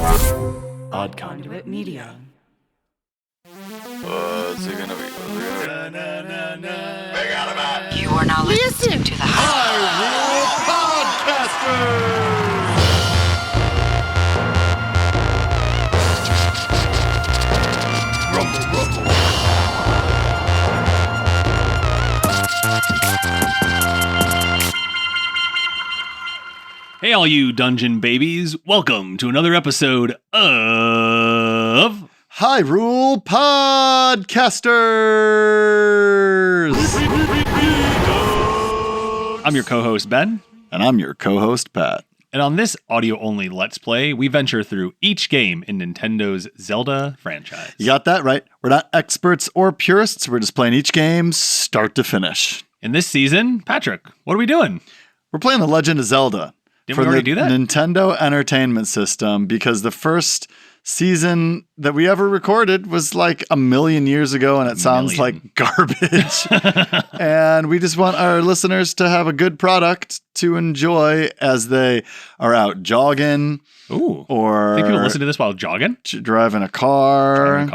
Odd Conduit Media. What's it gonna be? You are now listening to the Hyrule Podcasters! Rumble, rumble. Hey, all you dungeon babies. Welcome to another episode of Hyrule Podcasters! I'm your co-host, Ben. And I'm your co-host, Pat. And on this audio-only Let's Play, we venture through each game in Nintendo's Zelda franchise. You got that right. We're not experts or purists. We're just playing each game start to finish. In this season, Patrick, what are we doing? We're playing The Legend of Zelda. Didn't we already do that? Nintendo Entertainment System, because the first season that we ever recorded was like a million years ago, and it sounds like garbage. And we just want our listeners to have a good product to enjoy as they are out jogging. Ooh. Or I think people listen to this while jogging? Driving a car.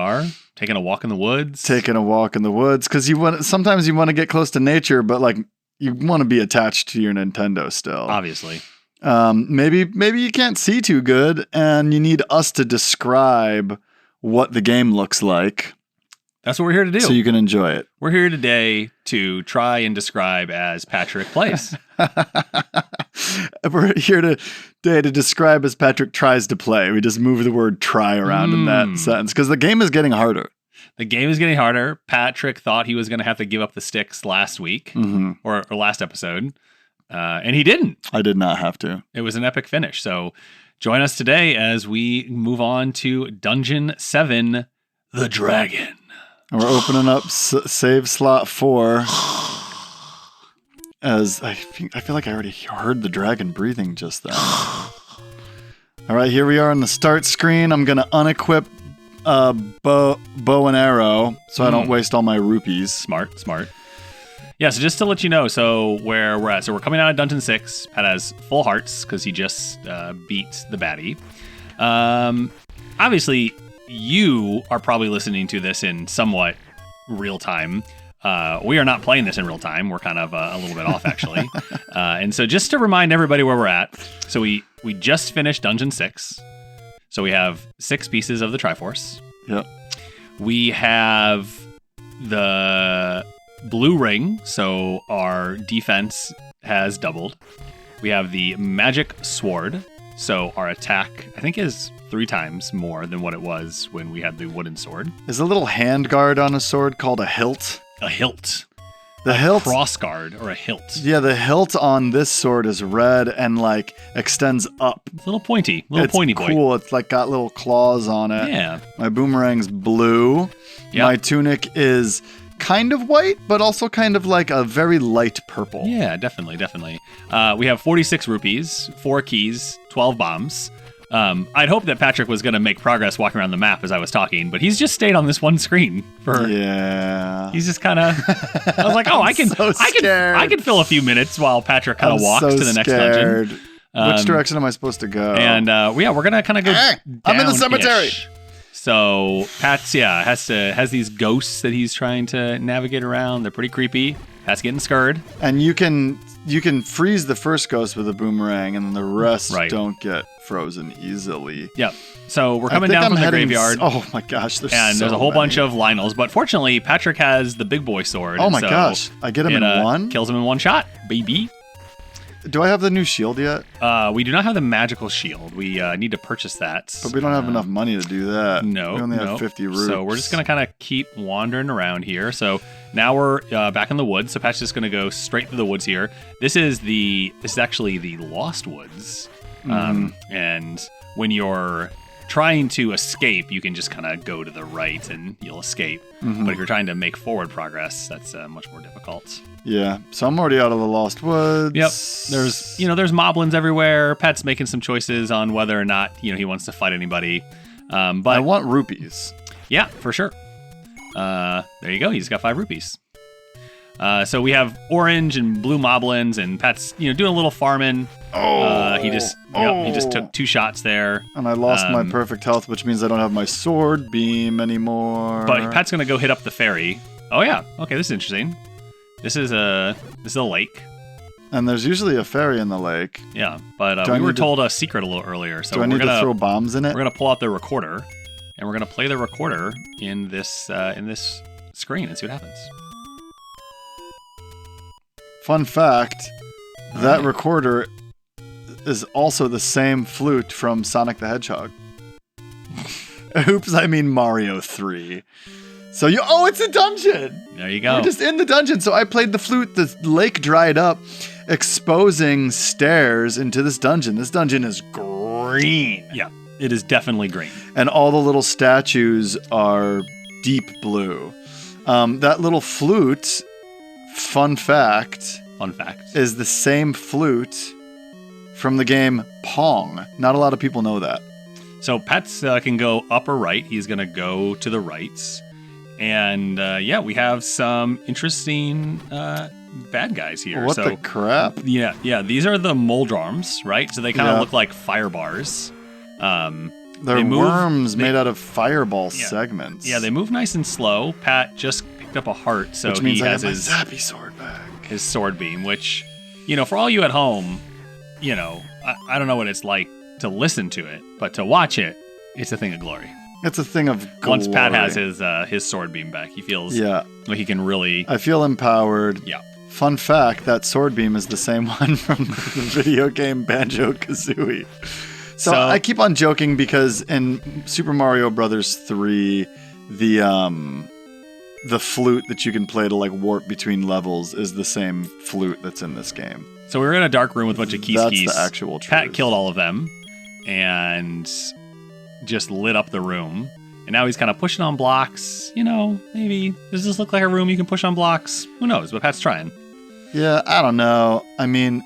Taking a walk in the woods. Because sometimes you want to get close to nature, but like you want to be attached to your Nintendo still. Obviously. Maybe you can't see too good and you need us to describe what the game looks like. That's what we're here to do. So you can enjoy it. We're here today to try and describe as Patrick plays. We're here today to describe as Patrick tries to play. We just move the word try around in that sentence because the game is getting harder. The game is getting harder. Patrick thought he was going to have to give up the sticks last week or last episode. And he didn't. I did not have to. It was an epic finish. So join us today as we move on to Dungeon 7, The Dragon. And we're opening up save slot 4. As I feel like I already heard the dragon breathing just then. All right, here we are on the start screen. I'm going to unequip bow and arrow so I don't waste all my rupees. Smart. Yeah, so just to let you know, so where we're at. So we're coming out of Dungeon 6. Pat has full hearts because he just beat the baddie. Obviously, you are probably listening to this in somewhat real time. We are not playing this in real time. We're kind of a little bit off, actually. And so just to remind everybody where we're at. So we just finished Dungeon 6. So we have 6 pieces of the Triforce. Yep. We have the blue ring, so our defense has doubled. We have the magic sword, so our attack, I think, is 3 times more than what it was when we had the wooden sword. There's a little hand guard on a sword called a hilt. A hilt. The hilt. Cross guard or a hilt. Yeah, the hilt on this sword is red and like extends up. It's a little pointy. Pointy boy. It's cool. It's like got little claws on it. Yeah. My boomerang's blue. Yep. My tunic is kind of white, but also kind of like a very light purple. Yeah, definitely. We have 46 rupees, 4 keys, 12 bombs. I'd hoped that Patrick was going to make progress walking around the map as I was talking, but he's just stayed on this one screen for. Yeah. He's just kind of. I was like, oh, I can fill a few minutes while Patrick kind of walks to the next dungeon. Which direction am I supposed to go? And we're gonna kind of go. I'm in the cemetery. So Pat's has these ghosts that he's trying to navigate around. They're pretty creepy. Pat's getting scared. And you can freeze the first ghost with a boomerang, and then the rest don't get frozen easily. Yep. So we're coming down from the graveyard. Oh my gosh, there's a whole bunch of Lionels, but fortunately Patrick has the big boy sword. Oh my gosh, I get him in one? Kills him in one shot, baby. Do I have the new shield yet? We do not have the magical shield. We need to purchase that. But we don't have enough money to do that. No. We only have 50 rupees. So we're just going to kind of keep wandering around here. So now we're back in the woods. So Pat's just going to go straight through the woods here. This is actually the Lost Woods. And when you're trying to escape, you can just kind of go to the right and you'll escape. But if you're trying to make forward progress, that's much more difficult. Yeah, so I'm already out of the Lost Woods. Yep. There's moblins everywhere. Pat's making some choices on whether or not he wants to fight anybody. But I want rupees. Yeah, for sure. There you go. He's got 5 rupees. So we have orange and blue moblins, and Pat's doing a little farming. He just took 2 shots there. And I lost my perfect health, which means I don't have my sword beam anymore. But Pat's gonna go hit up the fairy. Oh yeah, okay, this is interesting. This is a lake. And there's usually a fairy in the lake. Yeah, but we were told a secret a little earlier. So do I need to throw bombs in it? We're gonna pull out the recorder, and we're gonna play the recorder in this screen and see what happens. Fun fact, that recorder is also the same flute from Sonic the Hedgehog. Oops, I mean Mario 3. So it's a dungeon! There you go. We're just in the dungeon. So I played the flute, the lake dried up, exposing stairs into this dungeon. This dungeon is green. Yeah, it is definitely green. And all the little statues are deep blue. That little flute... Fun fact, is the same flute from the game Pong. Not a lot of people know that. So Pat's can go up or right. He's going to go to the rights. And we have some interesting bad guys here. What the crap? Yeah. These are the Moldrums, right? So they kind of look like fire bars. They're worms made out of fireball segments. Yeah, they move nice and slow. Pat just up a heart, so which means he has his zappy sword back. His sword beam, which, for all you at home, I don't know what it's like to listen to it, but to watch it, it's a thing of glory. It's a thing of glory. Once Pat has his sword beam back, he feels like he can really... I feel empowered. Yeah. Fun fact, that sword beam is the same one from the video game Banjo-Kazooie. So I keep on joking because in Super Mario Brothers 3, the flute that you can play to warp between levels is the same flute that's in this game. So we were in a dark room with a bunch of keys. That's the actual truth. Pat killed all of them and just lit up the room. And now he's kind of pushing on blocks. Maybe does this look like a room you can push on blocks? Who knows? But Pat's trying. Yeah, I don't know. I mean,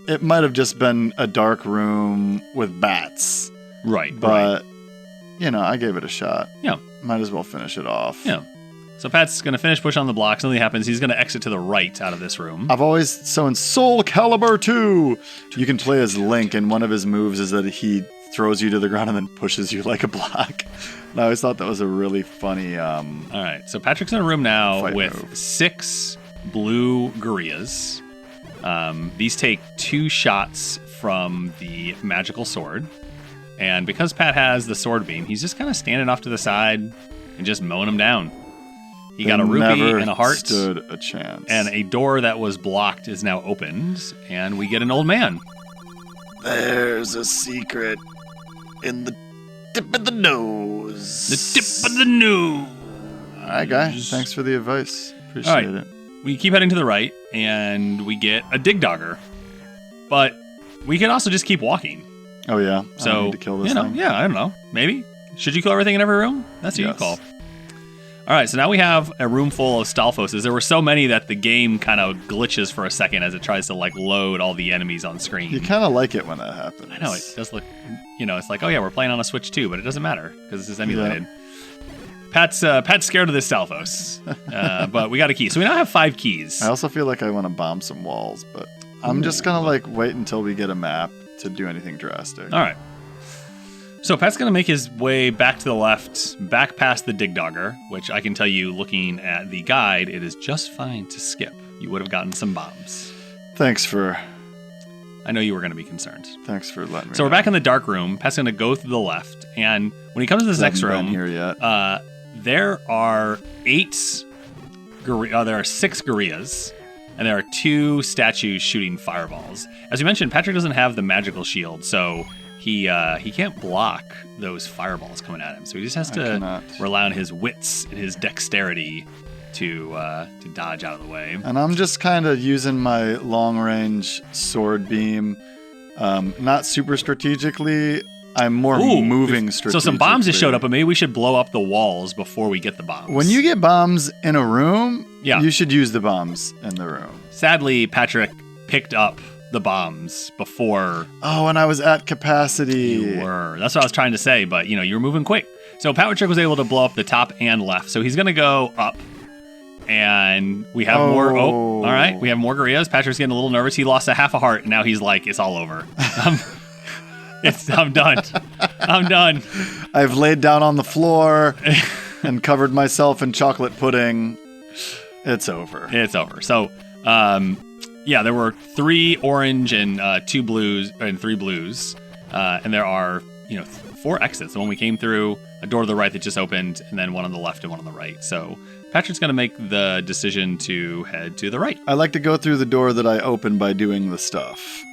it might have just been a dark room with bats. Right. But, I gave it a shot. Yeah. Might as well finish it off. Yeah. So Pat's going to finish push on the block. Something happens. He's going to exit to the right out of this room. In Soul Calibur 2, you can play as Link, and one of his moves is that he throws you to the ground and then pushes you like a block. And I always thought that was a really funny... All right, so Patrick's in a room now with 6 blue gorillas. These take 2 shots from the magical sword. And because Pat has the sword beam, he's just kind of standing off to the side and just mowing them down. He got a rupee and a heart. Stood a chance. And a door that was blocked is now opened, and we get an old man. There's a secret in the tip of the nose. The tip of the nose. All right, guy. Thanks for the advice. Appreciate it. We keep heading to the right, and we get a dig dogger. But we can also just keep walking. Oh, yeah? So, I need to kill this thing? Yeah, I don't know. Maybe. Should you kill everything in every room? That's what you call. All right, so now we have a room full of Stalfoses. There were so many that the game kind of glitches for a second as it tries to load all the enemies on screen. You kind of like it when that happens. I know, it does look, it's like, oh yeah, we're playing on a Switch too, but it doesn't matter because this is emulated. Yeah. Pat's scared of this Stalfos, but we got a key. So we now have 5 keys. I also feel like I want to bomb some walls, but I'm just going to wait until we get a map to do anything drastic. All right. So Pat's going to make his way back to the left, back past the dig dogger, which I can tell you, looking at the guide, it is just fine to skip. You would have gotten some bombs. Thanks for... I know you were going to be concerned. Thanks for letting me So we're back in the dark room. Pat's going to go through the left, and when he comes to this next room, here yet. There are 6 gorillas, and there are 2 statues shooting fireballs. As we mentioned, Patrick doesn't have the magical shield, so... He can't block those fireballs coming at him, so he just has to rely on his wits and his dexterity to dodge out of the way. And I'm just kind of using my long-range sword beam, not super strategically. I'm more moving strategically. So some bombs just showed up, but maybe we should blow up the walls before we get the bombs. When you get bombs in a room, you should use the bombs in the room. Sadly, Patrick picked up the bombs before. Oh, and I was at capacity. You were. That's what I was trying to say, but you were moving quick. So Patrick was able to blow up the top and left. So he's going to go up And we have more. Oh, all right. We have more gorillas. Patrick's getting a little nervous. He lost a half a heart, and now he's like, it's all over. I'm done. I'm done. I've laid down on the floor and covered myself in chocolate pudding. It's over. It's over. So, there were 3 orange and 2 blues and 3 blues. And there are, 4 exits. The one we came through, a door to the right that just opened, and then one on the left and one on the right. So Patrick's going to make the decision to head to the right. I like to go through the door that I opened by doing the stuff.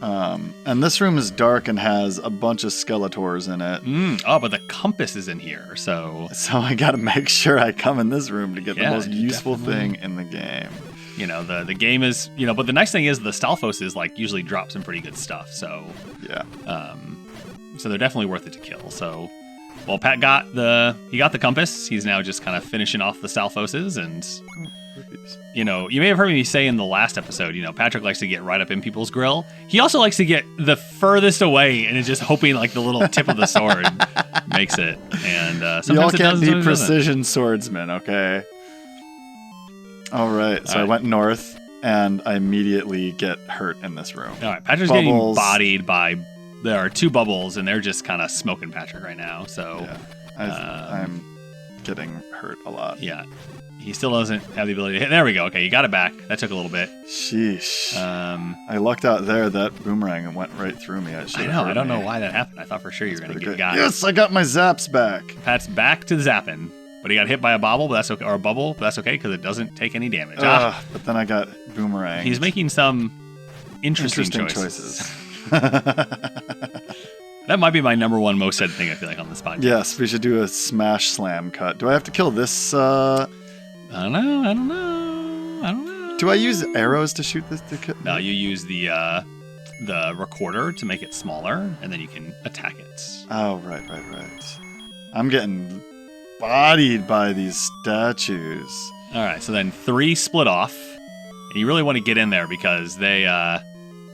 And this room is dark and has a bunch of Skeletors in it. Oh, but the compass is in here, so I got to make sure I come in this room to get the most useful thing in the game. The game is, but the nice thing is the Stalfos is like usually drops some pretty good stuff. So yeah. So they're definitely worth it to kill. So, well, Pat got the compass. He's now just kind of finishing off the Stalfoses, and you may have heard me say in the last episode, Patrick likes to get right up in people's grill. He also likes to get the furthest away and is just hoping like the little tip of the sword makes it. And sometimes y'all can't be precision swordsmen, okay? All right, so I went north, and I immediately get hurt in this room. All right, Patrick's getting bodied by. There are 2 bubbles, and they're just kind of smoking Patrick right now. So I'm getting hurt a lot. Yeah, he still doesn't have the ability to hit. There we go. Okay, you got it back. That took a little bit. Sheesh. I lucked out there. That boomerang went right through me. I know. I don't know why that happened. I thought for sure you were going to get got. Yes, I got my zaps back. Pat's back to zapping. But he got hit by a bobble, but that's okay, or a bubble, but that's okay because it doesn't take any damage. But then I got boomerang. He's making some interesting choices. That might be my number 1 most said thing I feel like on this podcast. Yes, we should do a smash slam cut. Do I have to kill this? I don't know. Do I use arrows to shoot this? No, you use the recorder to make it smaller, and then you can attack it. Oh, right. I'm getting bodied by these statues. All right, so then 3 split off, and you really want to get in there because they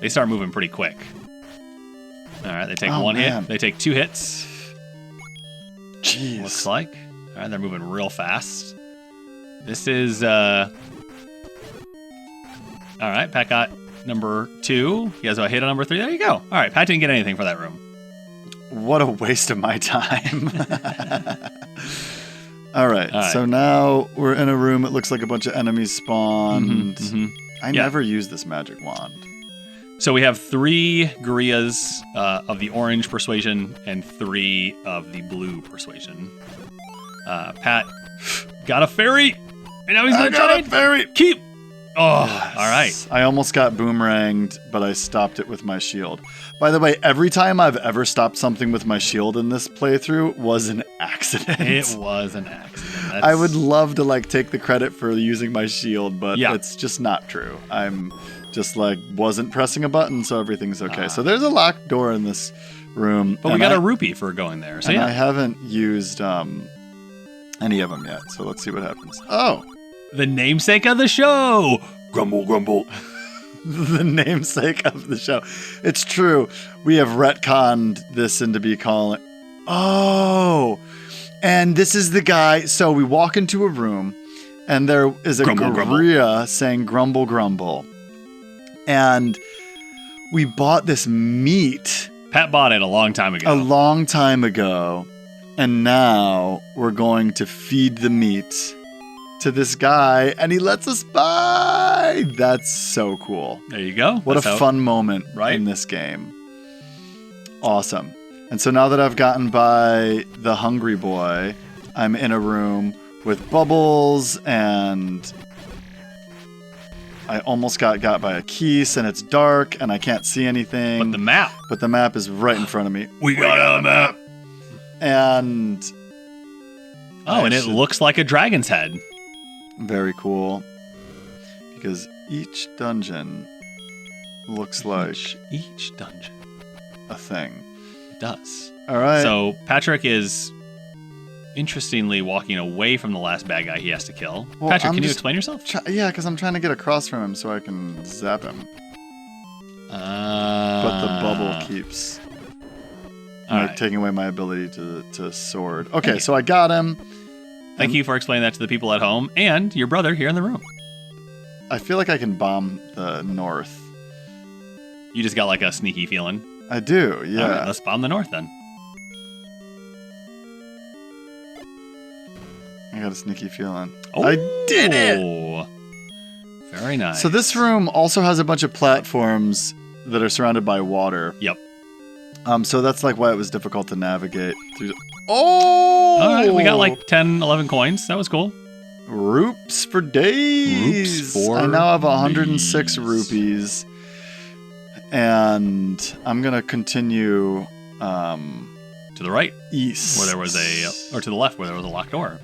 start moving pretty quick. All right, they take 1 hit. They take 2 hits. Jeez. Looks like. All right, they're moving real fast. This is all right, Pat got number 2. He has a hit on number 3. There you go. All right, Pat didn't get anything for that room. What a waste of my time. All right, so now we're in a room. It looks like a bunch of enemies spawned. I never use this magic wand. So we have 3 gorillas of the orange persuasion and 3 of the blue persuasion. Pat got a fairy, and now he's going to try a fairy. Keep. Oh, yes. All right. I almost got boomeranged, but I stopped it with my shield. By the way, every time I've ever stopped something with my shield in this playthrough was an accident. It was an accident. I would love to take the credit for using my shield, but it's just not true. I'm just wasn't pressing a button, so everything's okay. So there's a locked door in this room. But we got a rupee for going there. So I haven't used any of them yet, so let's see what happens. Oh! The namesake of the show! Grumble, grumble. The namesake of the show. It's true. We have retconned this into be calling... Oh! And this is the guy... So we walk into a room, and there is a gorilla saying grumble, grumble. And we bought this meat. Pat bought it a long time ago. A long time ago. And now we're going to feed the meat to this guy, and he lets us buy. That's so cool. There you go. What a fun moment in this game. Awesome. And so now that I've gotten by the hungry boy, I'm in a room with bubbles, and I almost got by a keys, and it's dark, and I can't see anything. But the map is right in front of me. We got a map. And it looks like a dragon's head. Very cool. Because each dungeon looks like each dungeon a thing. It does. All right. So Patrick is interestingly walking away from the last bad guy he has to kill. Well, Patrick, can you explain yourself? Yeah, because I'm trying to get across from him so I can zap him. But the bubble keeps taking away my ability to sword. Okay, so I got him. Thank you for explaining that to the people at home and your brother here in the room. I feel like I can bomb the north. You just got like a sneaky feeling. I do, yeah. All right, let's bomb the north then. I got a sneaky feeling. Oh, I did it! Very nice. So this room also has a bunch of platforms that are surrounded by water. Yep. So that's like why it was difficult to navigate through. Oh! All right, we got like 10, 11 coins. That was cool. Roops for days. Roops for I now have 106 days. rupees. And I'm going to continue To the right, east. where there was or to the left, where there was a locked door.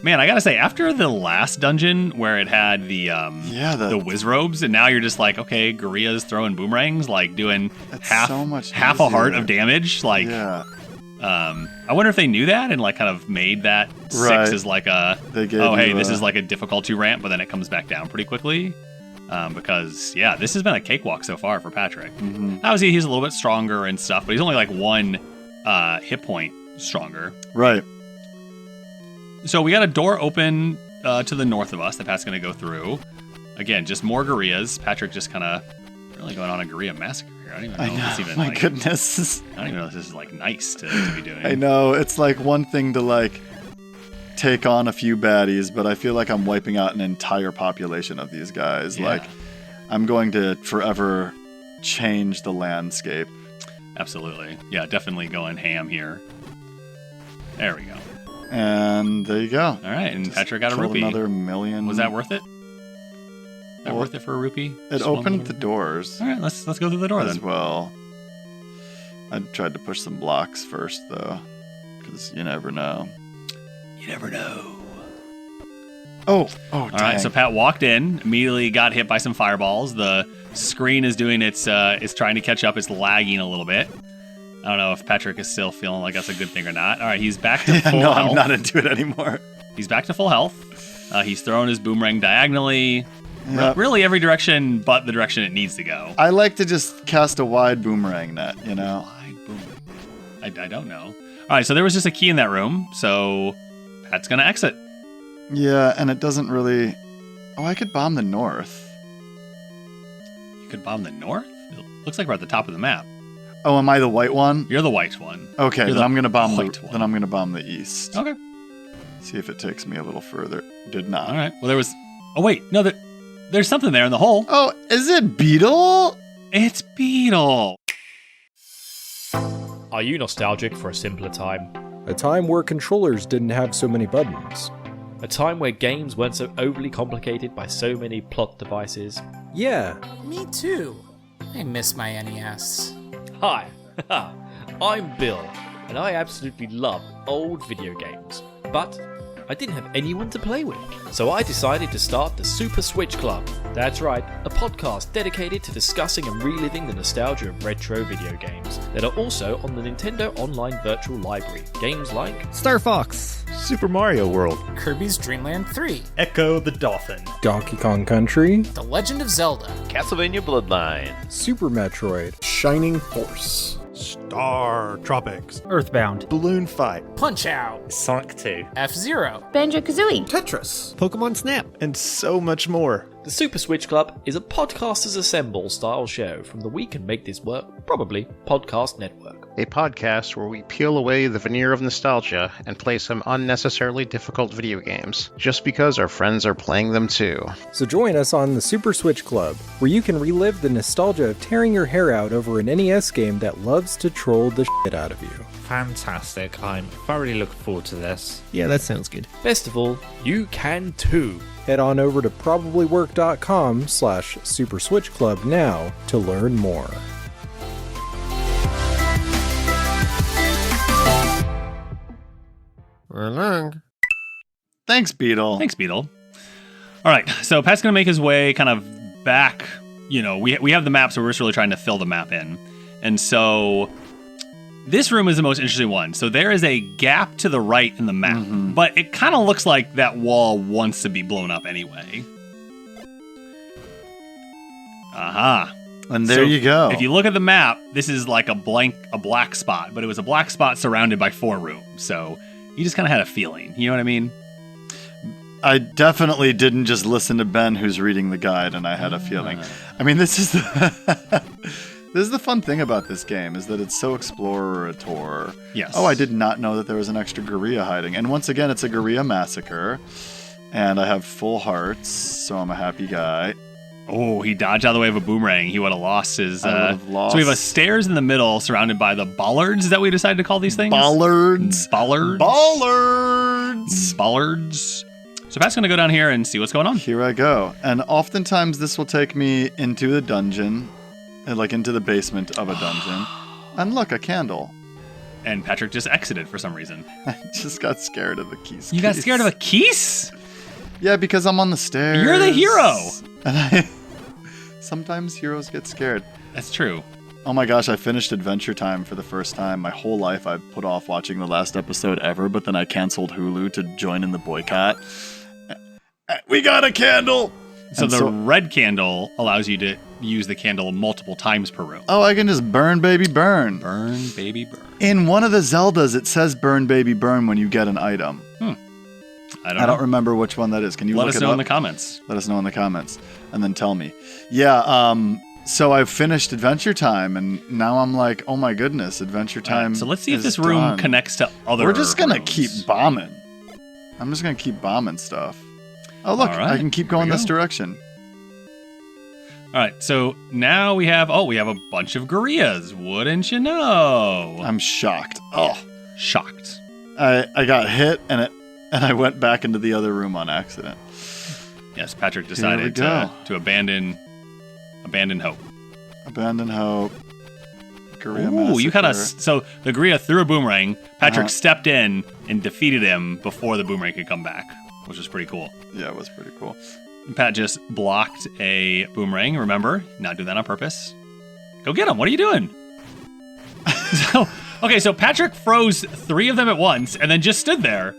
Man, I gotta say, after the last dungeon where it had the whiz robes, and now you're just like, okay, Gorilla's throwing boomerangs, like doing half a heart of damage. Like, yeah. I wonder if they knew that and like kind of made that 6 as like this is like a difficulty ramp, but then it comes back down pretty quickly. Because yeah, this has been a cakewalk so far for Patrick. Mm-hmm. Obviously, he's a little bit stronger and stuff, but he's only like 1 hit point stronger. Right. So we got a door open to the north of us that Pat's going to go through. Again, just more gorillas. Patrick just kind of really going on a gorilla massacre here. I don't even know if it's even my like, goodness. I don't even know if this is like nice to be doing. I know. It's like one thing to like take on a few baddies, but I feel like I'm wiping out an entire population of these guys. Yeah. Like I'm going to forever change the landscape. Absolutely. Yeah, definitely going ham here. There we go. And there you go. All right, and Just Patrick got a killed rupee. another million. Was that worth it? That Well, worth it for a rupee? It Just one opened little the doors All right, let's go through the door as then. well. I tried to push some blocks first, though, because you never know. You never know. Oh, All right, so Pat walked in, immediately got hit by some fireballs. The screen is doing it's trying to catch up. It's lagging a little bit. I don't know if Patrick is still feeling like that's a good thing or not. All right, he's back to full no, health. I'm not into it anymore. He's back to full health. He's throwing his boomerang diagonally. Yep. Really every direction but the direction it needs to go. I like to just cast a wide boomerang net, you know? Wide boomerang. I don't know. All right, so there was just a key in that room, so Pat's going to exit. Yeah, and it doesn't really... Oh, I could bomb the north. You could bomb the north? It looks like we're at the top of the map. Oh, am I the white one? You're the white one. Okay, You're then the I'm gonna bomb white the one. then I'm gonna bomb the east. Okay. See if it takes me a little further. Did not. All right. Well, there was... Oh, wait. No, there's something there in the hole. Oh, is it Beetle? It's Beetle. Are you nostalgic for a simpler time? A time where controllers didn't have so many buttons. A time where games weren't so overly complicated by so many plot devices? Yeah, Me too. I miss my NES. Hi, I'm Bill, and I absolutely love old video games. But I didn't have anyone to play with, so I decided to start the Super Switch Club. That's right, a podcast dedicated to discussing and reliving the nostalgia of retro video games that are also on the Nintendo Online Virtual Library. Games like Star Fox, Super Mario World, Kirby's Dream Land 3, Echo the Dolphin, Donkey Kong Country, The Legend of Zelda, Castlevania Bloodline, Super Metroid, Shining Force, Star Tropics, Earthbound, Balloon Fight, Punch-Out, Sonic 2, F-Zero, Banjo-Kazooie, Tetris, Pokemon Snap. and so much more. The Super Switch Club is a Podcasters Assemble style show from the We Can Make This Work, probably Podcast Network. a podcast where we peel away the veneer of nostalgia and play some unnecessarily difficult video games, just because our friends are playing them too. So join us on the Super Switch Club, where you can relive the nostalgia of tearing your hair out over an NES game that loves to troll the shit out of you. Fantastic. I'm thoroughly looking forward to this. Yeah, that sounds good. Best of all, you can too. Head on over to probablywork.com/Super Switch Club now to learn more. Thanks, Beetle. Thanks, Beetle. All right, so Pat's going to make his way kind of back. You know, we have the map, so we're just really trying to fill the map in. And so this room is the most interesting one. So there is a gap to the right in the map, but it kind of looks like that wall wants to be blown up anyway. Aha. And there So you go. If you look at the map, this is like a black spot, but it was a black spot surrounded by 4 rooms. So You just kind of had a feeling. You know what I mean? I definitely didn't just listen to Ben, who's reading the guide, and I had a feeling. I mean, this is the fun thing about this game, is that it's so explorator. Yes. Oh, I did not know that there was an extra gorilla hiding. And once again, it's a gorilla massacre. And I have full hearts, so I'm a happy guy. Oh, he dodged out of the way of a boomerang. He would have lost his... I would have lost. So we have a stairs in the middle surrounded by the bollards that we decided to call these things? Bollards. Bollards. Bollards. Bollards. So Pat's going to go down here and see what's going on. Here I go. And oftentimes this will take me into the dungeon, like into the basement of a dungeon. And look, a candle. And Patrick just exited for some reason. I just got scared of the keys. You got scared of a keys? Yeah, because I'm on the stairs. You're the hero. And sometimes heroes get scared. That's true. Oh my gosh, I finished Adventure Time for the first time. My whole life I put off watching the last episode ever, but then I canceled Hulu to join in the boycott. We got a candle! So the red candle allows you to use the candle multiple times per room. Oh, I can just burn, baby, burn. Burn, baby, burn. In one of the Zeldas, it says burn, baby, burn when you get an item. I don't remember which one that is. Can you let look us it know up? in the comments? Let us know in the comments, and then tell me. Yeah, so I've finished Adventure Time, and now I'm like, oh my goodness, Adventure Time. So let's see if is this room done. connects to other We're just gonna rooms. keep bombing. I'm just gonna keep bombing stuff. Oh look, All right, I can keep here going we this go. direction. All right, so now we have a bunch of gorillas. Wouldn't you know? I'm shocked. Oh, shocked. I got hit, and I went back into the other room on accident. Yes, Patrick Here we decided go. to abandon hope. Abandon hope. Gorilla Ooh, you had a massacre. so the gorilla threw a boomerang. Patrick Uh-huh. stepped in and defeated him before the boomerang could come back, which was pretty cool. Yeah, it was pretty cool. Pat just blocked a boomerang. Remember, not do that on purpose. Go get him. What are you doing? So Patrick froze 3 of them at once and then just stood there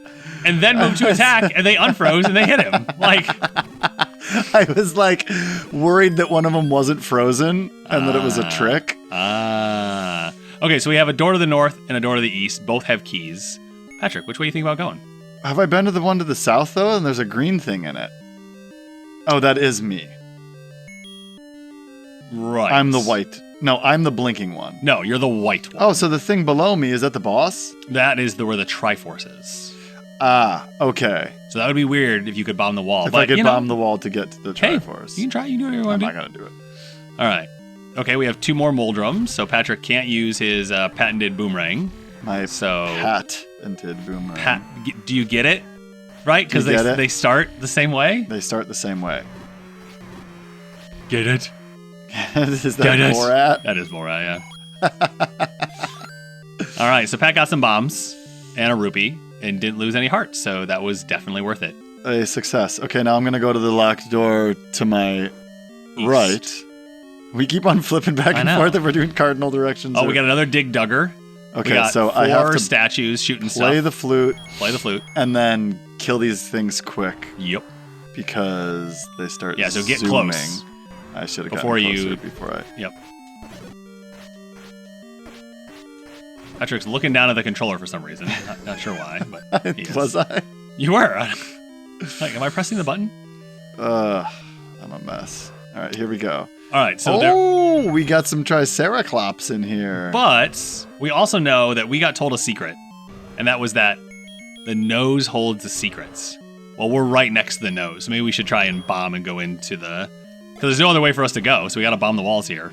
and then moved to attack and they unfroze and they hit him. Like, I was like worried that one of them wasn't frozen and that it was a trick. Okay, so we have a door to the north and a door to the east. Both have keys. Patrick, which way do you think about going? Have I been to the one to the south though? And there's a green thing in it. Oh, that is me. Right. I'm the white. No, I'm the blinking one. No, you're the white one. Oh, so the thing below me, is that the boss? That is where the Triforce is. Ah, okay. So that would be weird if you could bomb the wall. If but, I could you know, bomb the wall to get to the hey, Triforce. you can try. You can do whatever you I'm want to not do. going to do it. All right. Okay, we have 2 more Moldrums, so Patrick can't use his patented boomerang. My So patented boomerang. do you get it? Right? Because Do you get it? they start the same way? They start the same way. Get it? Is that Get it? Borat? That is Borat, yeah. All right, so Pat got some bombs and a rupee and didn't lose any hearts, so that was definitely worth it. A success. Okay, now I'm going to go to the locked door to my right. We keep on flipping back I and know. forth if we're doing cardinal directions. Oh, we got another Dig Dugger. We Okay, got so 4 I have to statues shooting play stuff. the flute Play the flute. and then kill these things quick Yep. because they start Yeah, so get zooming. close. I should have Before gotten you- closer before I... Yep. Patrick's looking down at the controller for some reason. Not sure why, but he is. Was I? You were. Like, am I pressing the button? I'm a mess. All right, here we go. All right, so there. We got some Triceraclops in here. But we also know that we got told a secret, and that was that the nose holds the secrets. Well, we're right next to the nose. Maybe we should try and bomb and go into the... Because there's no other way for us to go, so we got to bomb the walls here.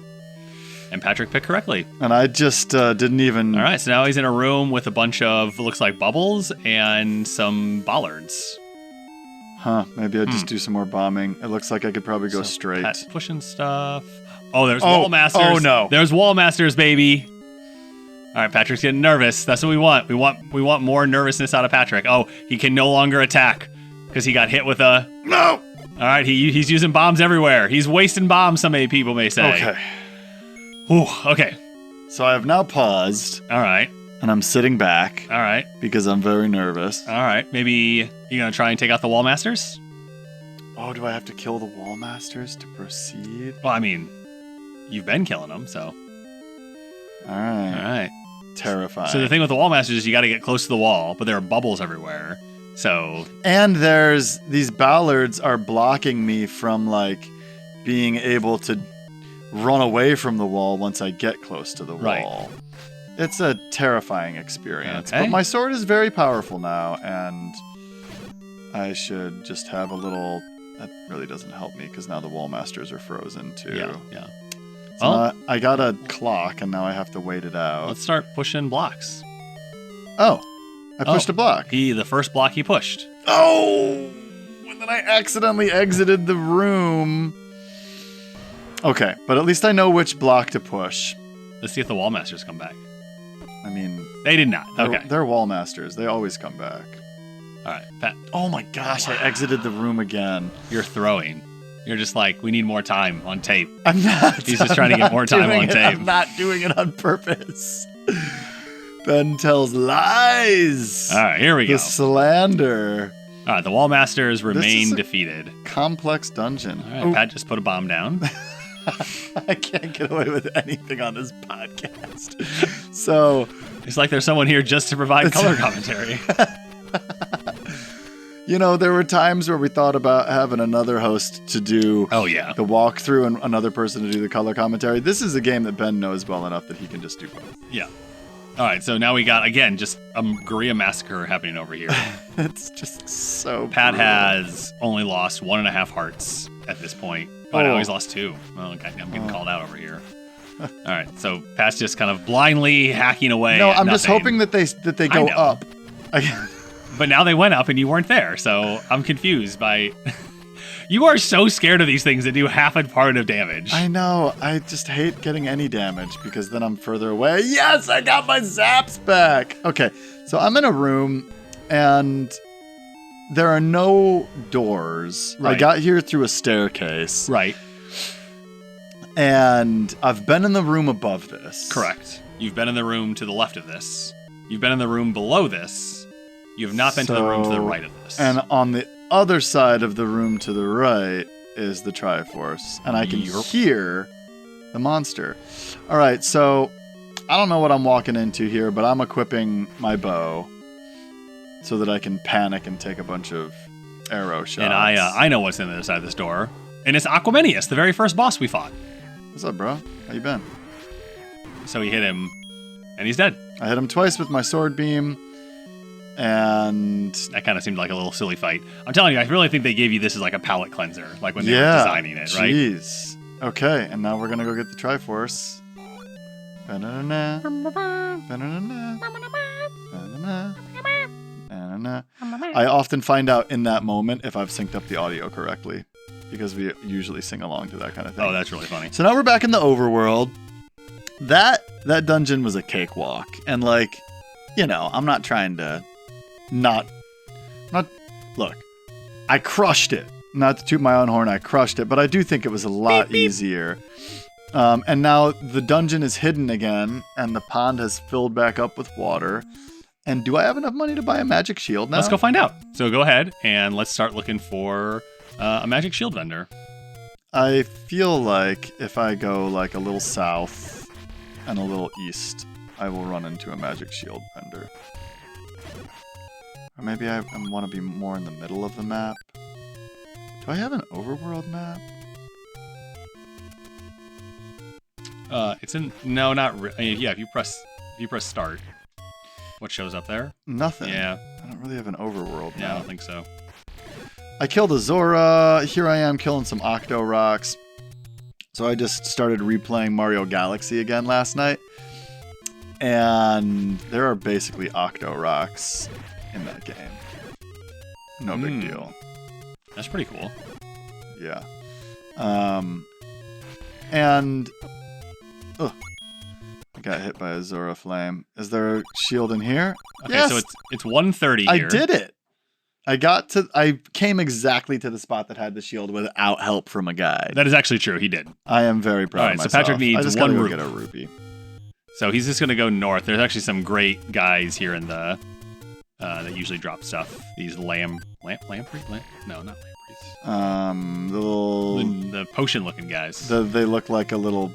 And Patrick picked correctly. And I just didn't even... All right, so now he's in a room with a bunch of, looks like bubbles, and some bollards. Huh, maybe I'd just do some more bombing. It looks like I could probably go So straight. Pat's pushing stuff. Oh, there's Wall Masters. Oh, no. There's Wall Masters, baby. All right, Patrick's getting nervous. That's what we want. We want more nervousness out of Patrick. Oh, he can no longer attack because he got hit with a... No! All right, he's using bombs everywhere. He's wasting bombs, some people may say. Okay. Ooh, okay. So I have now paused, All right. and I'm sitting back All right. because I'm very nervous. All right. Maybe you're going to try and take out the Wall Masters? Oh, do I have to kill the Wall Masters to proceed? Well, I mean, you've been killing them, so... All right. All right. terrifying. So the thing with the wall masters is you got to get close to the wall, but there are bubbles everywhere. So and there's these ballards are blocking me from like being able to run away from the wall once I get close to the Right. wall. It's a terrifying experience. Okay. But my sword is very powerful now, and I should just have a little. That really doesn't help me because now the wall masters are frozen too. yeah. So Well, I got a clock, and now I have to wait it out. let's start pushing blocks. Oh, I pushed a block. The first block he pushed. Oh, and then I accidentally exited the room. Okay, but at least I know which block to push. Let's see if the wall masters come back. I mean, They did not. they're, Okay. they're wall masters. They always come back. All right. Pat, Oh my gosh, I exited the room again. you're throwing. You're just like, we need more time on tape. I'm not. He's just I'm trying to get not more time doing on it. tape. I'm not doing it on purpose. Ben tells lies. All right, here we The go. slander. All right, the wall masters remain is a- defeated. Complex dungeon. All right, Pat just put a bomb down. I can't get away with anything on this podcast. So, It's like there's someone here just to provide color commentary. you know, there were times where we thought about having another host to do Oh, yeah. the walkthrough and another person to do the color commentary. This is a game that Ben knows well enough that he can just do both. Yeah. All right, so now we got, again, just a Guerrilla massacre happening over here. It's just so Pat brutal. has only lost 1.5 hearts at this point. Oh, no, he's lost 2. Oh, okay, I'm getting called out over here. All right, so Pat's just kind of blindly hacking away. No, at I'm just nothing. hoping that they I go know. up. But now they went up and you weren't there, so I'm confused by... You are so scared of these things that do half a part of damage. I know. I just hate getting any damage because then I'm further away. Yes, I got my zaps back. Okay, so I'm in a room and there are no doors. Right. I got here through a staircase. Right, And I've been in the room above this. correct. You've been in the room to the left of this. You've been in the room below this. You have not been to the room to the right of this. And on the other side of the room to the right is the Triforce. And I can Yup. hear the monster. All right, so I don't know what I'm walking into here, but I'm equipping my bow so that I can panic and take a bunch of arrow shots. And I know what's in the other side of this door. And it's Aquamenius, the very first boss we fought. What's up, bro? How you been? So he hit him, and he's dead. I hit him twice with my sword beam, and That kind of seemed like a little silly fight. I'm telling you, I really think they gave you this as like a palate cleanser, like when they were designing it, right? Jeez. Okay, and now we're gonna go get the Triforce. Ba-na-na-na. Ba-na-na-na. Ba-na-na. Ba-na-na. I often find out in that moment if I've synced up the audio correctly, because we usually sing along to that kind of thing. Oh, that's really funny. So now we're back in the overworld. That dungeon was a cakewalk, and like, you know, I'm not trying to not look. I crushed it. Not to toot my own horn, I crushed it, but I do think it was a lot easier. And now the dungeon is hidden again, and the pond has filled back up with water. And do I have enough money to buy a magic shield now? Let's go find out. So go ahead and let's start looking for a magic shield vendor. I feel like if I go like a little south and a little east, I will run into a magic shield vendor. Or maybe I want to be more in the middle of the map. Do I have an overworld map? It's in no, not yeah. If you press start, what shows up there? Nothing. Yeah, I don't really have an overworld yeah, I map. don't think so. I killed a Zora. Here I am killing some Octo Rocks. So I just started replaying Mario Galaxy again last night. And there are basically Octo Rocks in that game. No big deal. That's pretty cool. Yeah. And I got hit by a Zora Flame. Is there a shield in here? Okay, Yes! so it's 130 I here. did it. I came exactly to the spot that had the shield without help from a guide. That is actually true. He did. I am very proud All of right, so myself. Patrick needs I just one gotta go rupee. get a rupee. So he's just going to go north. There's actually some great guys here in the that usually drop stuff. These lampreys? No, not lampreys. The little The potion-looking guys. they look like a little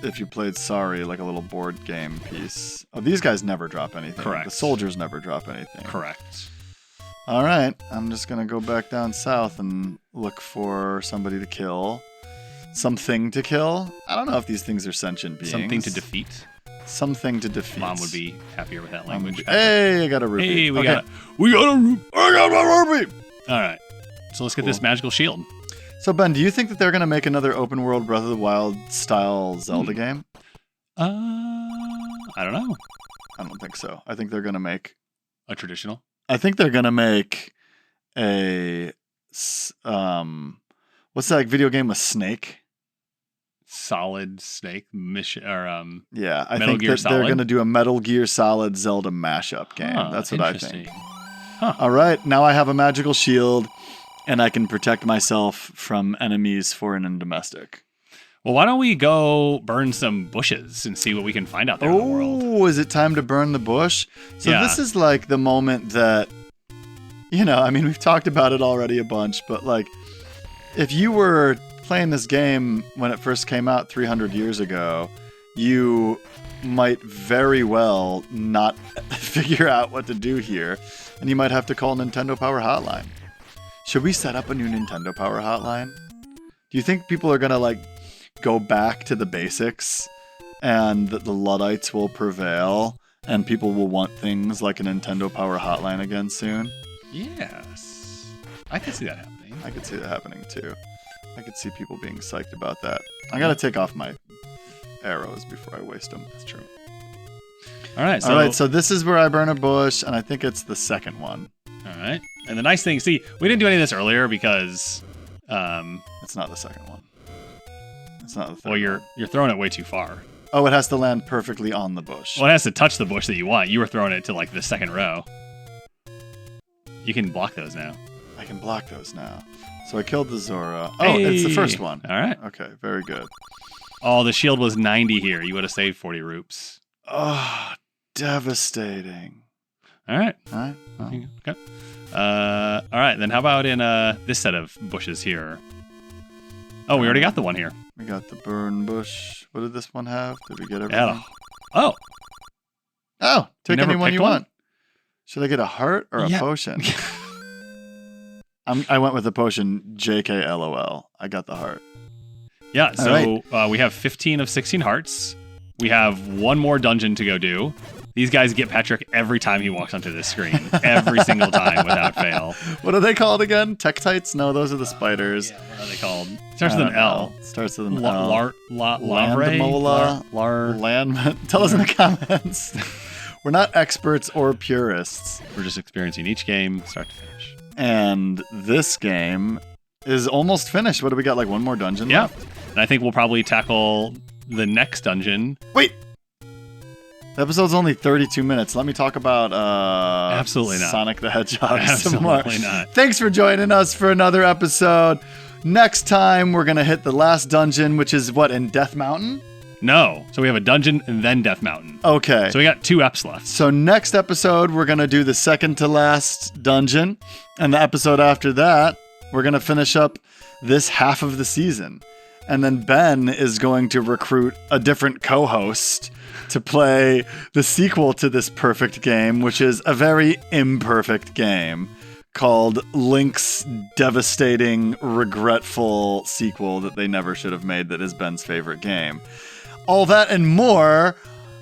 if you played Sorry, like a little board game piece. Oh, these guys never drop anything. Correct. The soldiers never drop anything. Correct. All right, I'm just gonna go back down south and look for somebody to kill. Something to kill? I don't know if these things are sentient beings. Something to defeat. Something to defeat. Mom would be happier with that language. Hey, I got a rupee. Hey, we Okay. got a rupee. I got a rupee. All right, so let's get this magical shield. So Ben, do you think that they're gonna make another open world Breath of the Wild style Zelda game? I don't know. I don't think so. I think they're gonna make. A traditional. I think they're gonna make a what's that video game with Snake? Solid Snake mission or Yeah, I Metal think Gear that they're Solid? gonna do a Metal Gear Solid Zelda mashup game. Huh, That's what I interesting. think. Huh. All right, now I have a magical shield, and I can protect myself from enemies, foreign and domestic. Well, why don't we go burn some bushes and see what we can find out there in the world? Oh, is it time to burn the bush? So Yeah. this is like the moment that, I mean, we've talked about it already a bunch, but like, if you were playing this game when it first came out 300 years ago, you might very well not figure out what to do here, and you might have to call Nintendo Power Hotline. Should we set up a new Nintendo Power Hotline? Do you think people are gonna like go back to the basics and that the Luddites will prevail and people will want things like a Nintendo Power Hotline again soon? Yes. I can see that happening. I could see that happening too. I could see people being psyched about that. I gotta take off my arrows before I waste them. That's true. All right. All right, so this is where I burn a bush, and I think it's the second one. All right. And the nice thing, see, we didn't do any of this earlier because, It's not the second one. It's not the third well, one. you're throwing it way too far. Oh, it has to land perfectly on the bush. Well, it has to touch the bush that you want. You were throwing it to like the second row. You can block those now. I can block those now. So I killed the Zora. Oh, it's the Hey! first one. All right. Okay, very good. Oh, the shield was 90 here. You would have saved 40 roops. Oh, devastating. All right. All right. Well, Okay. All right. Then how about in this set of bushes here? Oh, we already got the one here. we got the burn bush. What did this one have? Did we get everything? Yeah. Oh, Oh, take never any one picked you one? want. Should I get a heart or a Yeah. potion? I went with the potion. JK LOL. I got the heart. yeah. All So we have 15 of 16 hearts. We have one more dungeon to go do. These guys get Patrick every time he walks onto this screen. Every single time without fail. What are they called again? Tektites? No, those are the spiders. Yeah, what are they called? Starts I with don't an L. know. Starts with an L. Landmola? Land. Tell us in the comments. We're not experts or purists. We're just experiencing each game start to finish. And this game is almost finished. What do we got? Like one more dungeon Yeah. left? And I think we'll probably tackle the next dungeon. Wait. The episode's only 32 minutes. Let me talk about Absolutely not. Sonic the Hedgehog some more. Absolutely not. Thanks for joining us for another episode. Next time, we're going to hit the last dungeon, which is what, in Death Mountain? No. So we have a dungeon and then Death Mountain. Okay. So we got 2 eps left. So next episode, we're going to do the second to last dungeon. And the episode after that, we're going to finish up this half of the season. And then Ben is going to recruit a different co-host to play the sequel to this perfect game, which is a very imperfect game called Link's devastating, regretful sequel that they never should have made that is Ben's favorite game. All that and more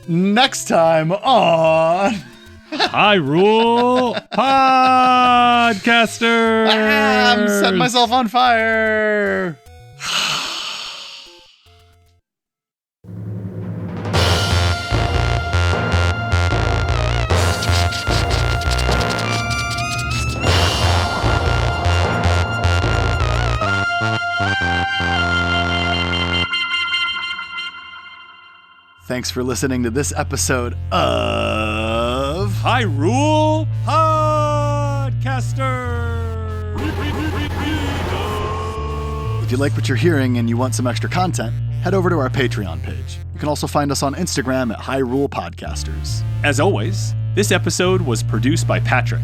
next time on Hyrule Podcasters. I'm setting myself on fire. Thanks for listening to this episode of Hyrule Podcasters. If you like what you're hearing and you want some extra content, head over to our Patreon page. You can also find us on Instagram at Hyrule Podcasters. As always, this episode was produced by Patrick,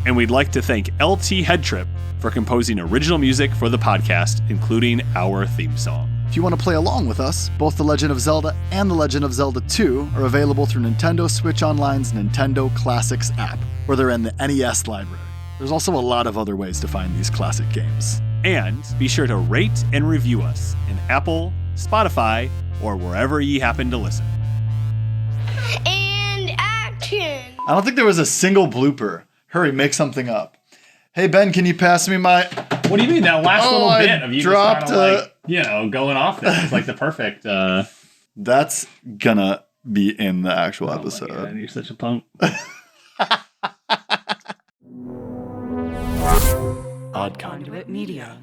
and we'd like to thank LT Headtrip for composing original music for the podcast, including our theme song. If you want to play along with us, both The Legend of Zelda and The Legend of Zelda 2 are available through Nintendo Switch Online's Nintendo Classics app, where they're in the NES library. There's also a lot of other ways to find these classic games. And be sure to rate and review us in Apple, Spotify, or wherever ye happen to listen. And action! I don't think there was a single blooper. Hurry, make something up. Hey, Ben, can you pass me my... What do you mean? That last little I bit of you dropped just kind of like, you know, going off there. It's like the perfect... That's gonna be in the actual Oh episode. my God, you're such a punk. Conduit Media.